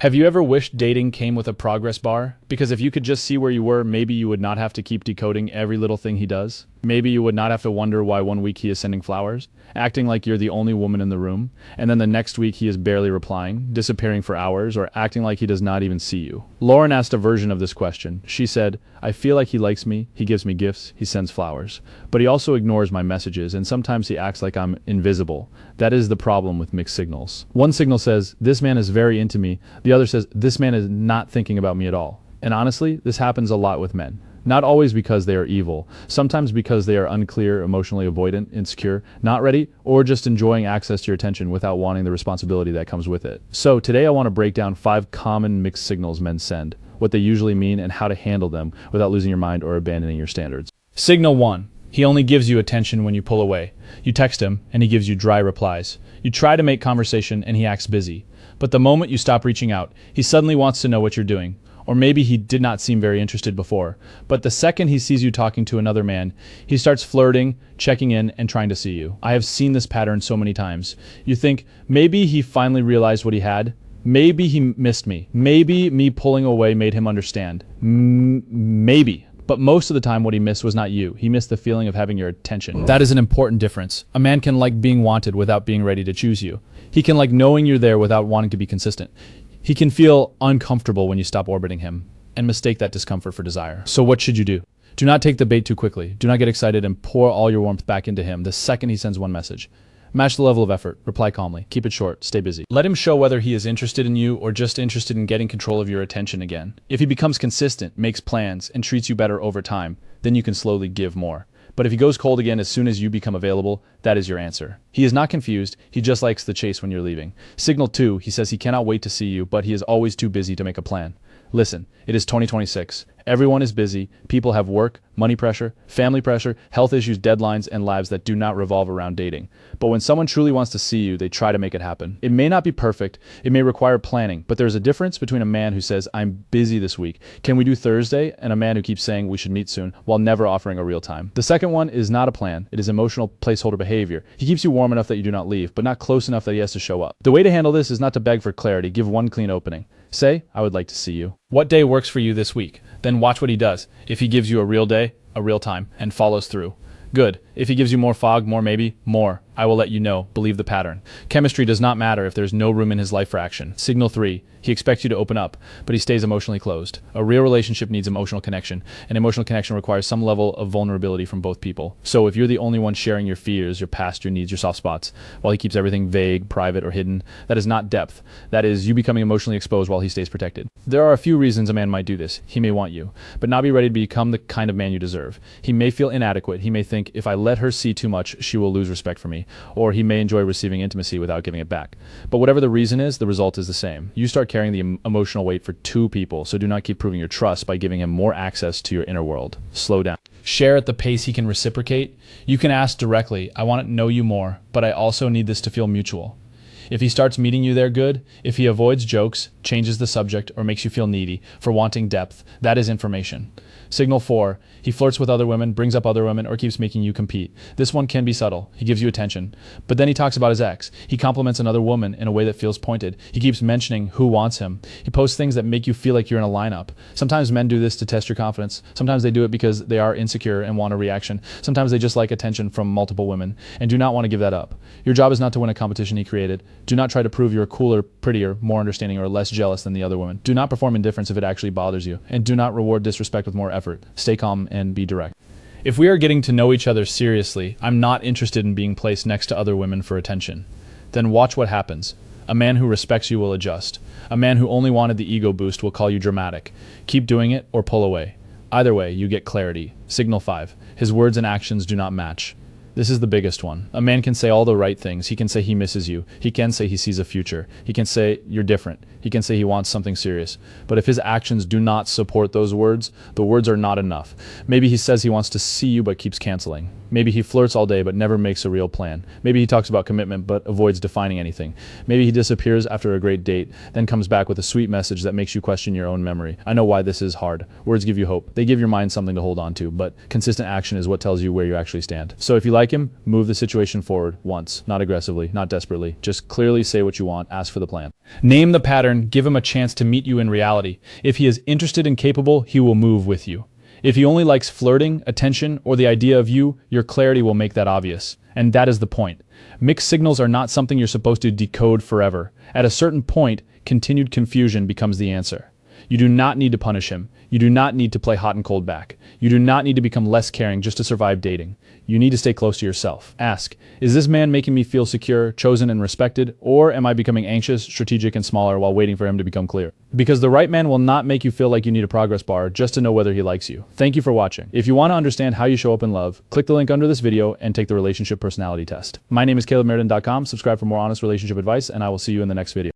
Have you ever wished dating came with a progress bar? Because if you could just see where you were, maybe you would not have to keep decoding every little thing he does. Maybe you would not have to wonder why one week he is sending flowers, acting like you're the only woman in the room, and then the next week he is barely replying, disappearing for hours, or acting like he does not even see you. Lauren asked a version of this question. She said, "I feel like he likes me, he gives me gifts, he sends flowers. But he also ignores my messages, and sometimes he acts like I'm invisible. That is the problem with mixed signals." One signal says, "This man is very into me." The other says, "This man is not thinking about me at all." And honestly, this happens a lot with men. Not always because they are evil, sometimes because they are unclear, emotionally avoidant, insecure, not ready, or just enjoying access to your attention without wanting the responsibility that comes with it. So today I want to break down 5 common mixed signals men send, what they usually mean, and how to handle them without losing your mind or abandoning your standards. Signal 1. He only gives you attention when you pull away. You text him, and he gives you dry replies. You try to make conversation, and he acts busy. But the moment you stop reaching out, he suddenly wants to know what you're doing. Or maybe he did not seem very interested before, but the second he sees you talking to another man, he starts flirting, checking in, and trying to see you. I have seen this pattern so many times. You think, maybe he finally realized what he had. Maybe he missed me. Maybe me pulling away made him understand. Maybe. But most of the time what he missed was not you. He missed the feeling of having your attention. That is an important difference. A man can like being wanted without being ready to choose you. He can like knowing you're there without wanting to be consistent. He can feel uncomfortable when you stop orbiting him and mistake that discomfort for desire. So what should you do? Do not take the bait too quickly. Do not get excited and pour all your warmth back into him the second he sends one message. Match the level of effort. Reply calmly. Keep it short. Stay busy. Let him show whether he is interested in you or just interested in getting control of your attention again. If he becomes consistent, makes plans, and treats you better over time, then you can slowly give more. But if he goes cold again as soon as you become available, that is your answer. He is not confused, he just likes the chase when you're leaving. Signal 2, he says he cannot wait to see you, but he is always too busy to make a plan. Listen, it is 2026. Everyone is busy. People have work, money pressure, family pressure, health issues, deadlines, and lives that do not revolve around dating. But when someone truly wants to see you, they try to make it happen. It may not be perfect, it may require planning, but there's a difference between a man who says, "I'm busy this week, can we do Thursday?" and a man who keeps saying, "We should meet soon," while never offering a real time. The second one is not a plan, it is emotional placeholder behavior. He keeps you warm enough that you do not leave, but not close enough that he has to show up. The way to handle this is not to beg for clarity, give one clean opening. Say, "I would like to see you." What day works for you this week? Then watch what he does. If he gives you a real day, a real time, and follows through, good. If he gives you more fog, more maybe, more, I will let you know. Believe the pattern. Chemistry does not matter if there's no room in his life for action. Signal 3, he expects you to open up, but he stays emotionally closed. A real relationship needs emotional connection, and emotional connection requires some level of vulnerability from both people. So if you're the only one sharing your fears, your past, your needs, your soft spots, while he keeps everything vague, private, or hidden, that is not depth. That is you becoming emotionally exposed while he stays protected. There are a few reasons a man might do this. He may want you, but not be ready to become the kind of man you deserve. He may feel inadequate. He may think, if I let her see too much, she will lose respect for me. Or he may enjoy receiving intimacy without giving it back. But whatever the reason is, the result is the same. You start carrying the emotional weight for 2 people, so do not keep proving your trust by giving him more access to your inner world. Slow down. Share at the pace he can reciprocate. You can ask directly, "I want to know you more, but I also need this to feel mutual." If he starts meeting you there, good. If he avoids jokes, changes the subject, or makes you feel needy for wanting depth, that is information. Signal 4, he flirts with other women, brings up other women, or keeps making you compete. This one can be subtle. He gives you attention. But then he talks about his ex. He compliments another woman in a way that feels pointed. He keeps mentioning who wants him. He posts things that make you feel like you're in a lineup. Sometimes men do this to test your confidence. Sometimes they do it because they are insecure and want a reaction. Sometimes they just like attention from multiple women and do not want to give that up. Your job is not to win a competition he created. Do not try to prove you're cooler, prettier, more understanding, or less jealous than the other woman. Do not perform indifference if it actually bothers you. And do not reward disrespect with more effort. Stay calm and be direct. If we are getting to know each other seriously, I'm not interested in being placed next to other women for attention. Then watch what happens. A man who respects you will adjust. A man who only wanted the ego boost will call you dramatic. Keep doing it or pull away. Either way, you get clarity. Signal 5. His words and actions do not match. This is the biggest one. A man can say all the right things. He can say he misses you. He can say he sees a future. He can say you're different. He can say he wants something serious. But if his actions do not support those words, the words are not enough. Maybe he says he wants to see you but keeps canceling. Maybe he flirts all day but never makes a real plan. Maybe he talks about commitment but avoids defining anything. Maybe he disappears after a great date, then comes back with a sweet message that makes you question your own memory. I know why this is hard. Words give you hope. They give your mind something to hold on to, but consistent action is what tells you where you actually stand. So if you like him, move the situation forward once, not aggressively, not desperately. Just clearly say what you want, ask for the plan. Name the pattern, give him a chance to meet you in reality. If he is interested and capable, he will move with you. If he only likes flirting, attention, or the idea of you, your clarity will make that obvious. And that is the point. Mixed signals are not something you're supposed to decode forever. At a certain point, continued confusion becomes the answer. You do not need to punish him. You do not need to play hot and cold back. You do not need to become less caring just to survive dating. You need to stay close to yourself. Ask, is this man making me feel secure, chosen, and respected, or am I becoming anxious, strategic, and smaller while waiting for him to become clear? Because the right man will not make you feel like you need a progress bar just to know whether he likes you. Thank you for watching. If you want to understand how you show up in love, click the link under this video and take the relationship personality test. My name is CalebMeridan.com. Subscribe for more honest relationship advice, and I will see you in the next video.